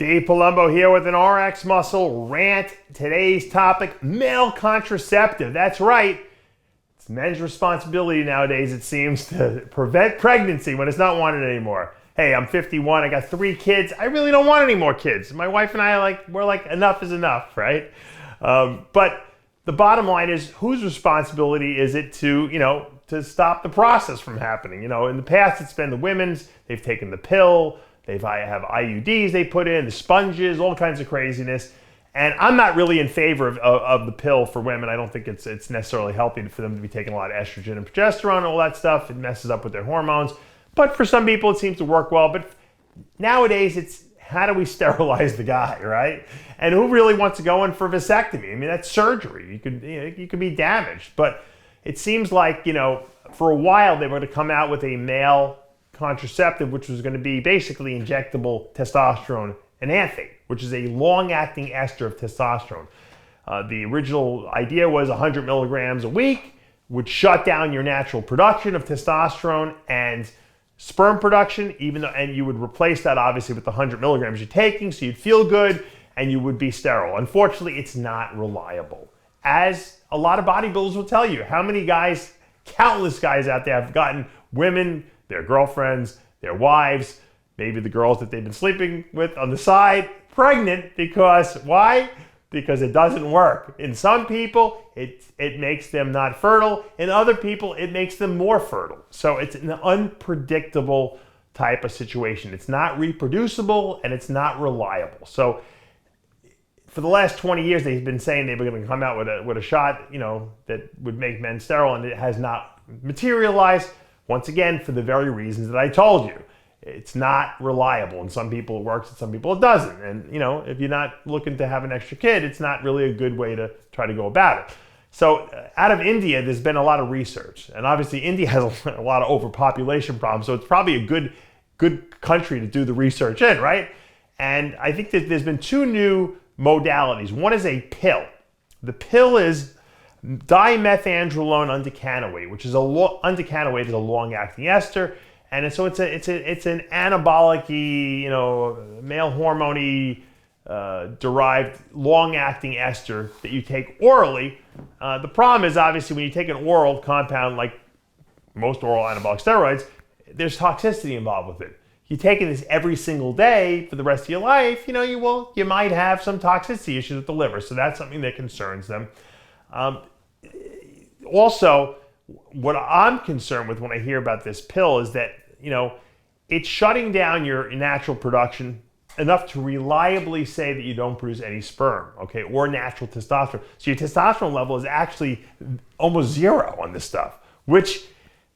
Steve Palumbo here with an RX Muscle rant. Today's topic, male contraceptive. That's right. It's men's responsibility nowadays, it seems, to prevent pregnancy when it's not wanted anymore. Hey, I'm 51, I got 3 kids. I really don't want any more kids. My wife and I we're like, enough is enough, right? But the bottom line is, whose responsibility is it to stop the process from happening? In the past, it's been the women's. They've taken the pill. They have IUDs they put in, the sponges, all kinds of craziness. And I'm not really in favor of the pill for women. I don't think it's necessarily healthy for them to be taking a lot of estrogen and progesterone and all that stuff. It messes up with their hormones. But for some people, it seems to work well. But nowadays, it's how do we sterilize the guy, right? And who really wants to go in for vasectomy? I mean, that's surgery. You could be damaged. But it seems like, for a while, they were going to come out with a male contraceptive, which was going to be basically injectable testosterone enanthate, which is a long-acting ester of testosterone. The original idea was 100 milligrams a week would shut down your natural production of testosterone and sperm production, and you would replace that obviously with the 100 milligrams you're taking, so you'd feel good and you would be sterile. Unfortunately, it's not reliable. As a lot of bodybuilders will tell you, how many guys, countless guys out there have gotten women, their girlfriends, their wives, maybe the girls that they've been sleeping with on the side, pregnant because, why? Because it doesn't work. In some people, it makes them not fertile. In other people, it makes them more fertile. So it's an unpredictable type of situation. It's not reproducible and it's not reliable. So for the last 20 years, they've been saying they were going to come out with a shot, that would make men sterile, and it has not materialized. Once again, for the very reasons that I told you. It's not reliable. And some people it works and some people it doesn't. And, if you're not looking to have an extra kid, it's not really a good way to try to go about it. So out of India, there's been a lot of research. And obviously, India has a lot of overpopulation problems. So it's probably a good country to do the research in, right? And I think that there's been 2 new modalities. One is a pill. The pill is dimethandrolone undecanoate, which is undecanoate is a long-acting ester, and so it's an anabolic-y, male hormone derived long-acting ester that you take orally. The problem is obviously when you take an oral compound like most oral anabolic steroids, there's toxicity involved with it. You're taking this every single day for the rest of your life, you might have some toxicity issues with the liver, so that's something that concerns them. Also, what I'm concerned with when I hear about this pill is that, it's shutting down your natural production enough to reliably say that you don't produce any sperm, okay, or natural testosterone. So your testosterone level is actually almost 0 on this stuff, which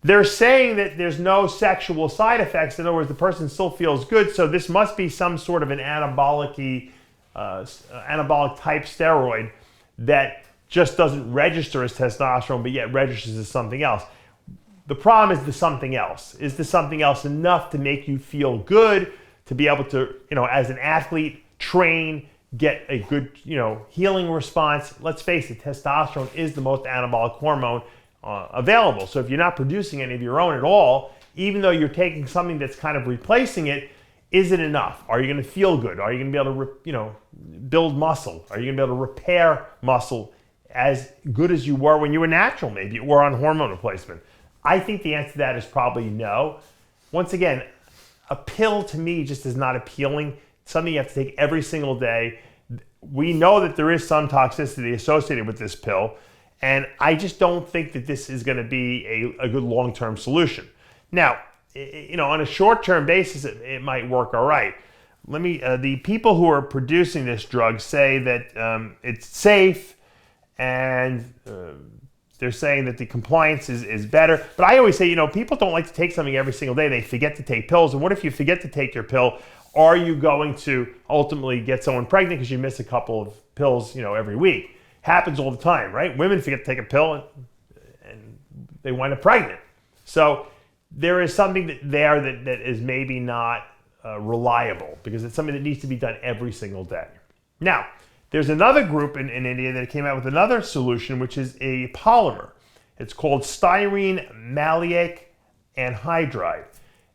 they're saying that there's no sexual side effects. In other words, the person still feels good, so this must be some sort of an anabolic type steroid that just doesn't register as testosterone, but yet registers as something else. The problem is the something else. Is the something else enough to make you feel good, to be able to, as an athlete, train, get a good, healing response? Let's face it, testosterone is the most anabolic hormone available. So if you're not producing any of your own at all, even though you're taking something that's kind of replacing it, is it enough? Are you going to feel good? Are you going to be able to, build muscle? Are you going to be able to repair muscle as good as you were when you were natural, maybe, or on hormone replacement? I think the answer to that is probably no. Once again, a pill to me just is not appealing. It's something you have to take every single day. We know that there is some toxicity associated with this pill, and I just don't think that this is going to be a good long-term solution. Now, on a short-term basis, it might work all right. The people who are producing this drug say that it's safe, and they're saying that the compliance is better. But I always say, people don't like to take something every single day. They forget to take pills. And what if you forget to take your pill? Are you going to ultimately get someone pregnant because you miss a couple of pills, every week? Happens all the time, right? Women forget to take a pill and they wind up pregnant. So there is something there that is maybe not reliable, because it's something that needs to be done every single day. Now, there's another group in India that came out with another solution, which is a polymer. It's called styrene maleic anhydride.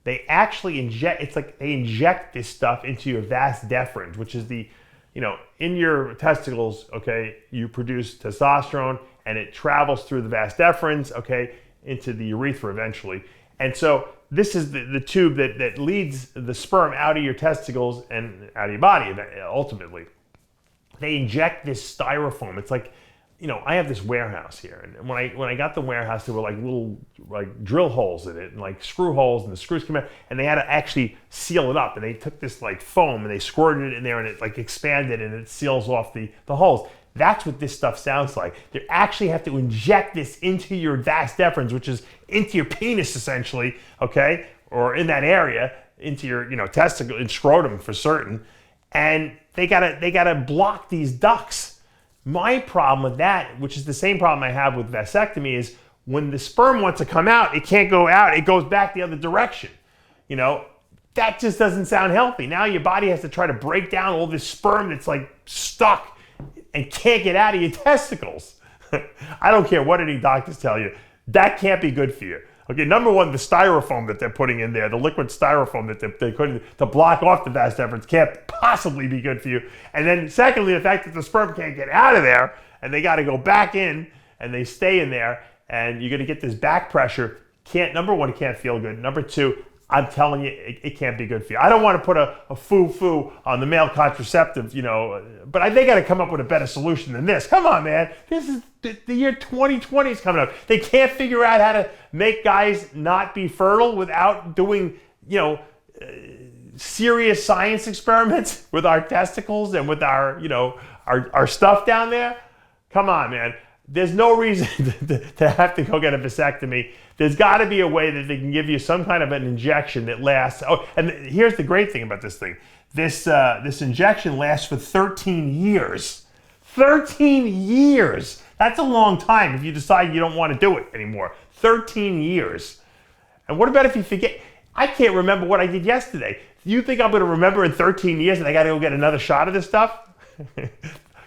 they actually inject, it's like they inject this stuff into your vas deferens, which is the, in your testicles, okay, you produce testosterone and it travels through the vas deferens, okay, into the urethra eventually. And so this is the tube that leads the sperm out of your testicles and out of your body ultimately. They inject this styrofoam. It's like, I have this warehouse here, and when I got the warehouse, there were like little drill holes in it and like screw holes, and the screws came out, and they had to actually seal it up. And they took this like foam and they squirted it in there, and it like expanded and it seals off the holes. That's what this stuff sounds like. They actually have to inject this into your vas deferens, which is into your penis essentially, okay, or in that area, into your testicle and scrotum for certain, and they gotta block these ducts. My problem with that, which is the same problem I have with vasectomy, is when the sperm wants to come out, it can't go out, it goes back the other direction. That just doesn't sound healthy. Now your body has to try to break down all this sperm that's like stuck and can't get out of your testicles. I don't care what any doctors tell you, that can't be good for you. Okay, number one, the styrofoam that they're putting in there, the liquid styrofoam that they couldn't to block off the vas deferens can't possibly be good for you. And then secondly, the fact that the sperm can't get out of there and they got to go back in and they stay in there and you're going to get this back pressure. Number one, it can't feel good. Number two, I'm telling you, it can't be good for you. I don't want to put a foo-foo on the male contraceptive, but they got to come up with a better solution than this. Come on, man. This is the year 2020 is coming up. They can't figure out how to make guys not be fertile without doing, serious science experiments with our testicles and with our, our stuff down there. Come on, man. There's no reason to have to go get a vasectomy. There's got to be a way that they can give you some kind of an injection that lasts. Oh, and here's the great thing about this thing. This injection lasts for 13 years. 13 years. That's a long time if you decide you don't want to do it anymore. 13 years. And what about if you forget? I can't remember what I did yesterday. You think I'm going to remember in 13 years and I got to go get another shot of this stuff?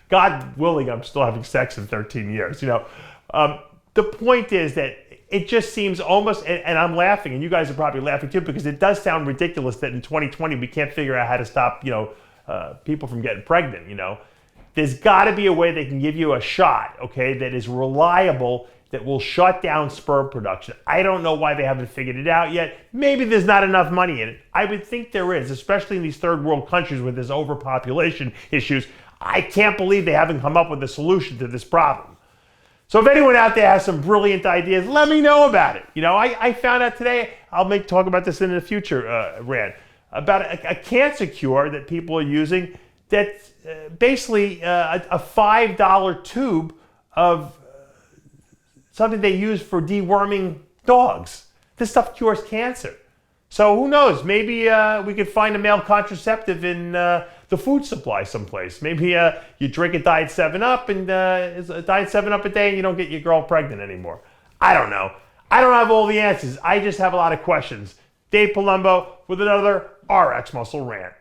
God willing, I'm still having sex in 13 years. The point is that it just seems almost, and I'm laughing, and you guys are probably laughing too, because it does sound ridiculous that in 2020 we can't figure out how to stop, people from getting pregnant. There's got to be a way they can give you a shot, okay, that is reliable, that will shut down sperm production. I don't know why they haven't figured it out yet. Maybe there's not enough money in it. I would think there is, especially in these third world countries where there's overpopulation issues. I can't believe they haven't come up with a solution to this problem. So if anyone out there has some brilliant ideas, let me know about it. I found out today, I'll talk about this in the future, Rand, about a cancer cure that people are using that's basically a $5 tube of something they use for deworming dogs. This stuff cures cancer. So who knows? Maybe we could find a male contraceptive in the food supply someplace. Maybe you drink a Diet 7-Up and it's a Diet 7-Up a day and you don't get your girl pregnant anymore. I don't know. I don't have all the answers. I just have a lot of questions. Dave Palumbo with another RX Muscle Rant.